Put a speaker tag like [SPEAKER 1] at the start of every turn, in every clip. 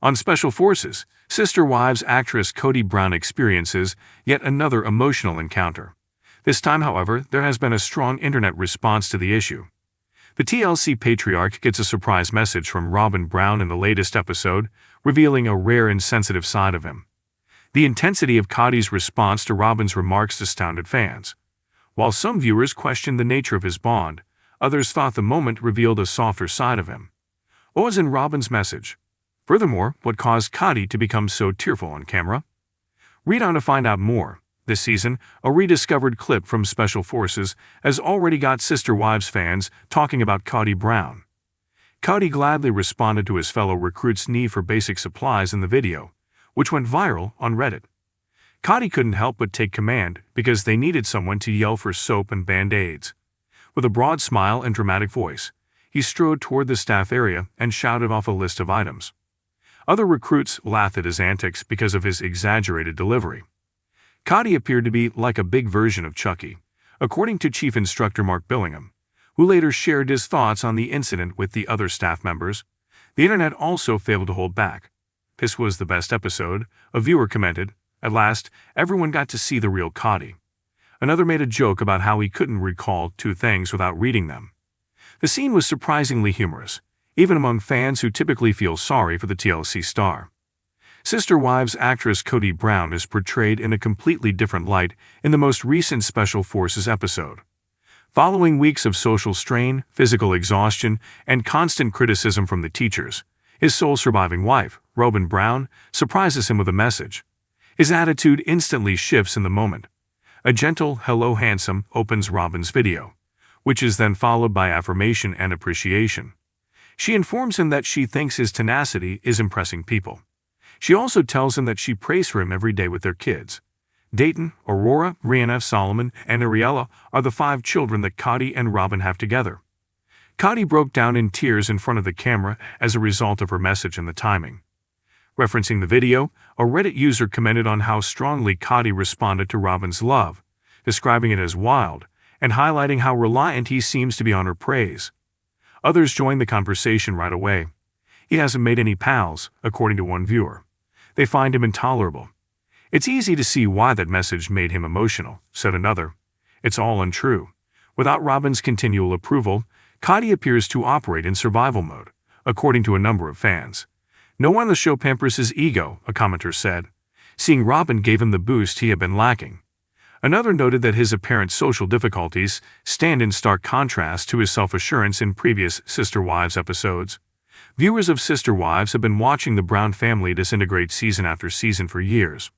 [SPEAKER 1] On Special Forces, Sister Wives actress Kody Brown experiences yet another emotional encounter. This time, however, there has been a strong internet response to the issue. The TLC patriarch gets a surprise message from Robyn Brown in the latest episode, revealing a rare and sensitive side of him. The intensity of Kody's response to Robyn's remarks astounded fans. While some viewers questioned the nature of his bond, others thought the moment revealed a softer side of him. What was in Robyn's message? Furthermore, what caused Kody to become so tearful on camera? Read on to find out more. This season, a rediscovered clip from Special Forces has already got Sister Wives fans talking about Kody Brown. Kody gladly responded to his fellow recruits' need for basic supplies in the video, which went viral on Reddit. Kody couldn't help but take command because they needed someone to yell for soap and band-aids. With a broad smile and dramatic voice, he strode toward the staff area and shouted off a list of items. Other recruits laughed at his antics because of his exaggerated delivery. Kody appeared to be like a big version of Chucky, according to Chief Instructor Mark Billingham, who later shared his thoughts on the incident with the other staff members. The internet also failed to hold back. "This was the best episode," a viewer commented. "At last, everyone got to see the real Kody." Another made a joke about how he couldn't recall two things without reading them. The scene was surprisingly humorous, even among fans who typically feel sorry for the TLC star. Sister Wives actress Kody Brown is portrayed in a completely different light in the most recent Special Forces episode. Following weeks of social strain, physical exhaustion, and constant criticism from the teachers, his sole surviving wife, Robyn Brown, surprises him with a message. His attitude instantly shifts in the moment. A gentle "Hello handsome" opens Robyn's video, which is then followed by affirmation and appreciation. She informs him that she thinks his tenacity is impressing people. She also tells him that she prays for him every day with their kids. Dayton, Aurora, Rihanna, Solomon, and Ariella are the 5 children that Kody and Robyn have together. Kody broke down in tears in front of the camera as a result of her message and the timing. Referencing the video, a Reddit user commented on how strongly Kody responded to Robyn's love, describing it as wild, and highlighting how reliant he seems to be on her praise. Others joined the conversation right away. "He hasn't made any pals," according to one viewer. "They find him intolerable." "It's easy to see why that message made him emotional," said another. "It's all untrue." Without Robyn's continual approval, Kody appears to operate in survival mode, according to a number of fans. "No one on the show pampers his ego," a commenter said. Seeing Robyn gave him the boost he had been lacking. Another noted that his apparent social difficulties stand in stark contrast to his self-assurance in previous Sister Wives episodes. Viewers of Sister Wives have been watching the Brown family disintegrate season after season for years.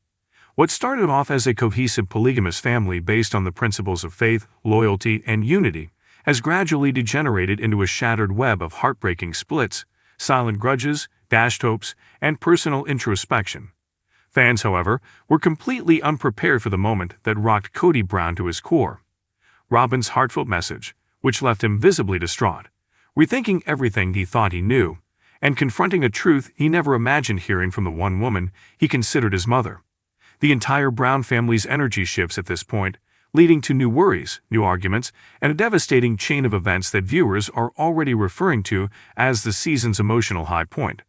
[SPEAKER 1] What started off as a cohesive polygamous family based on the principles of faith, loyalty, and unity has gradually degenerated into a shattered web of heartbreaking splits, silent grudges, dashed hopes, and personal introspection. Fans, however, were completely unprepared for the moment that rocked Kody Brown to his core. Robyn's heartfelt message, which left him visibly distraught, rethinking everything he thought he knew, and confronting a truth he never imagined hearing from the one woman he considered his mother. The entire Brown family's energy shifts at this point, leading to new worries, new arguments, and a devastating chain of events that viewers are already referring to as the season's emotional high point.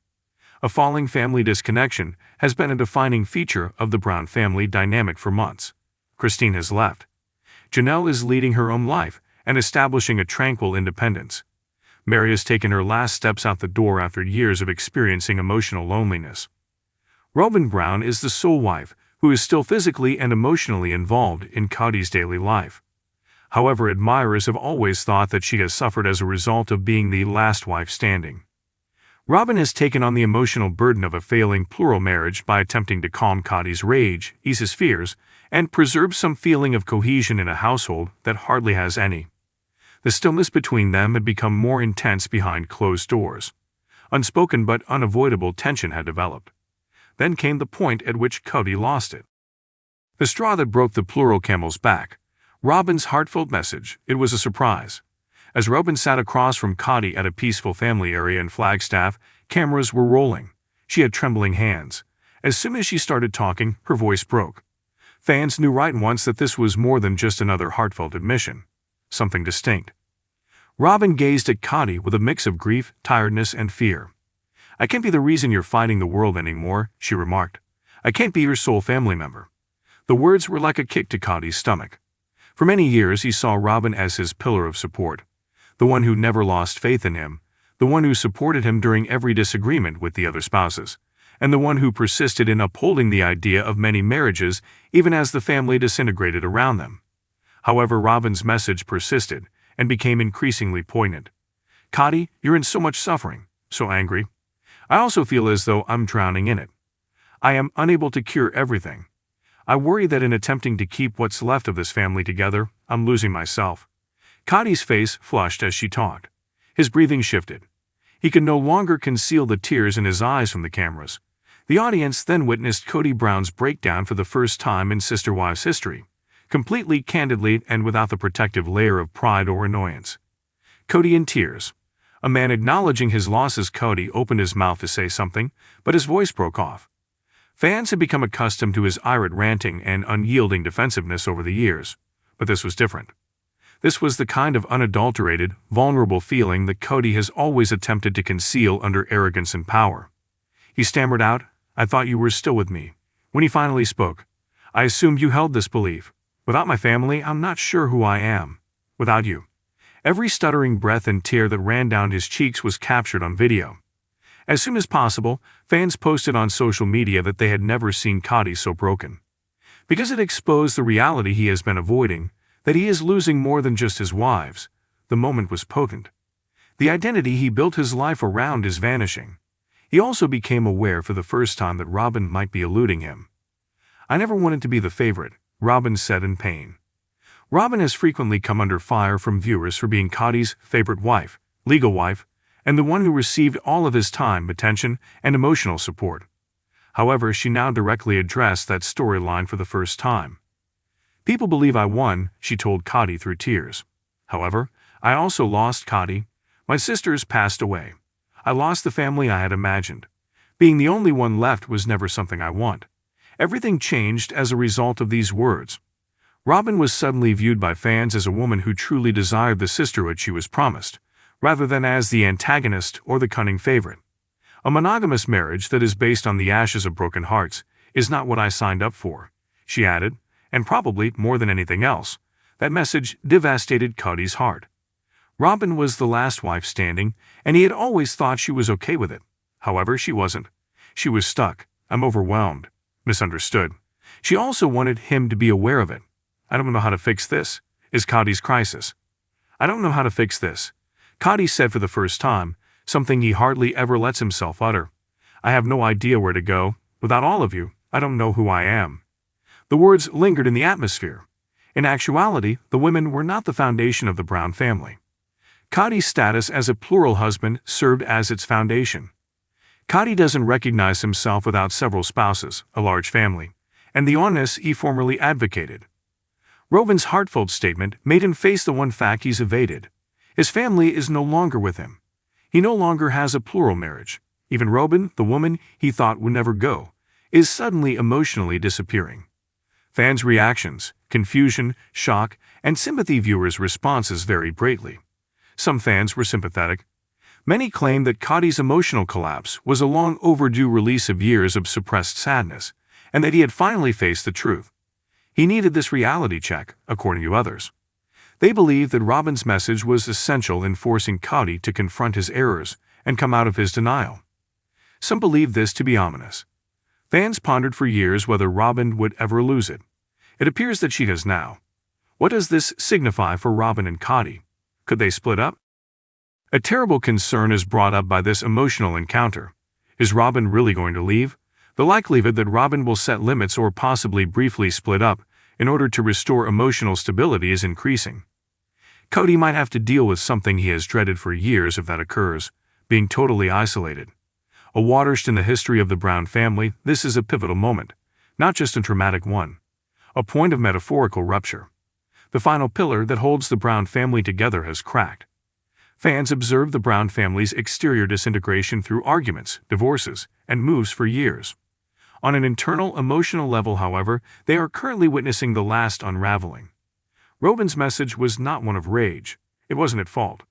[SPEAKER 1] A falling family disconnection has been a defining feature of the Brown family dynamic for months. Christine has left. Janelle is leading her own life and establishing a tranquil independence. Meri has taken her last steps out the door after years of experiencing emotional loneliness. Robyn Brown is the sole wife who is still physically and emotionally involved in Kody's daily life. However, admirers have always thought that she has suffered as a result of being the last wife standing. Robyn has taken on the emotional burden of a failing plural marriage by attempting to calm Kody's rage, ease his fears, and preserve some feeling of cohesion in a household that hardly has any. The stillness between them had become more intense behind closed doors. Unspoken but unavoidable tension had developed. Then came the point at which Kody lost it. The straw that broke the plural camel's back. Robyn's heartfelt message. It was a surprise. As Robyn sat across from Kody at a peaceful family area in Flagstaff, cameras were rolling. She had trembling hands. As soon as she started talking, her voice broke. Fans knew right once that this was more than just another heartfelt admission. Something distinct. Robyn gazed at Kody with a mix of grief, tiredness, and fear. "I can't be the reason you're fighting the world anymore," she remarked. "I can't be your sole family member." The words were like a kick to Kody's stomach. For many years he saw Robyn as his pillar of support, the one who never lost faith in him, the one who supported him during every disagreement with the other spouses, and the one who persisted in upholding the idea of many marriages even as the family disintegrated around them. However, Robyn's message persisted and became increasingly poignant. "Kody, you're in so much suffering, so angry. I also feel as though I'm drowning in it. I am unable to cure everything. I worry that in attempting to keep what's left of this family together, I'm losing myself." Kody's face flushed as she talked. His breathing shifted. He could no longer conceal the tears in his eyes from the cameras. The audience then witnessed Kody Brown's breakdown for the first time in sister-wives history, completely candidly and without the protective layer of pride or annoyance. Kody in tears. A man acknowledging his losses. Kody opened his mouth to say something, but his voice broke off. Fans had become accustomed to his irate ranting and unyielding defensiveness over the years, but this was different. This was the kind of unadulterated, vulnerable feeling that Kody has always attempted to conceal under arrogance and power. He stammered out, "I thought you were still with me." When he finally spoke, "I assumed you held this belief. Without my family, I'm not sure who I am. Without you." Every stuttering breath and tear that ran down his cheeks was captured on video. As soon as possible, fans posted on social media that they had never seen Kody so broken. Because it exposed the reality he has been avoiding, that he is losing more than just his wives. The moment was potent. The identity he built his life around is vanishing. He also became aware for the first time that Robyn might be eluding him. "I never wanted to be the favorite," Robyn said in pain. Robyn has frequently come under fire from viewers for being Kody's favorite wife, legal wife, and the one who received all of his time, attention, and emotional support. However, she now directly addressed that storyline for the first time. "People believe I won," she told Kody through tears. "However, I also lost Kody. My sisters passed away. I lost the family I had imagined. Being the only one left was never something I want. Everything changed as a result of these words." Robyn was suddenly viewed by fans as a woman who truly desired the sisterhood she was promised, rather than as the antagonist or the cunning favorite. "A monogamous marriage that is based on the ashes of broken hearts is not what I signed up for," she added, and probably more than anything else, that message devastated Kody's heart. Robyn was the last wife standing, and he had always thought she was okay with it. However, she wasn't. She was stuck. "I'm overwhelmed. Misunderstood." She also wanted him to be aware of it. "I don't know how to fix this," is Kody's crisis. "I don't know how to fix this," Kody said for the first time, something he hardly ever lets himself utter. "I have no idea where to go. Without all of you, I don't know who I am." The words lingered in the atmosphere. In actuality, the women were not the foundation of the Brown family. Kody's status as a plural husband served as its foundation. Kody doesn't recognize himself without several spouses, a large family, and the honest he formerly advocated. Robyn's heartfelt statement made him face the one fact he's evaded. His family is no longer with him. He no longer has a plural marriage. Even Robyn, the woman he thought would never go, is suddenly emotionally disappearing. Fans' reactions, confusion, shock, and sympathy. Viewers' responses varied greatly. Some fans were sympathetic. Many claimed that Kody's emotional collapse was a long overdue release of years of suppressed sadness, and that he had finally faced the truth. He needed this reality check, according to others. They believed that Robyn's message was essential in forcing Kody to confront his errors and come out of his denial. Some believed this to be ominous. Fans pondered for years whether Robyn would ever lose it. It appears that she has now. What does this signify for Robyn and Kody? Could they split up? A terrible concern is brought up by this emotional encounter. Is Robyn really going to leave? The likelihood that Robyn will set limits or possibly briefly split up in order to restore emotional stability is increasing. Kody might have to deal with something he has dreaded for years if that occurs, being totally isolated. A watershed in the history of the Brown family, this is a pivotal moment, not just a traumatic one. A point of metaphorical rupture. The final pillar that holds the Brown family together has cracked. Fans observed the Brown family's exterior disintegration through arguments, divorces, and moves for years. On an internal, emotional level, however, they are currently witnessing the last unraveling. Robyn's message was not one of rage. It wasn't at fault.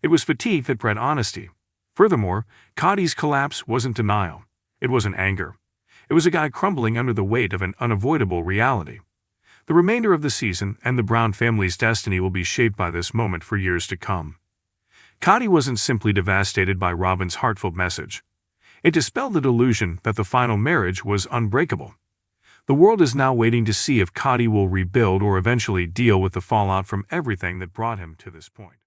[SPEAKER 1] It was fatigue that bred honesty. Furthermore, Kody's collapse wasn't denial. It wasn't anger. It was a guy crumbling under the weight of an unavoidable reality. The remainder of the season and the Brown family's destiny will be shaped by this moment for years to come. Kody wasn't simply devastated by Robyn's heartfelt message. It dispelled the delusion that the final marriage was unbreakable. The world is now waiting to see if Kody will rebuild or eventually deal with the fallout from everything that brought him to this point.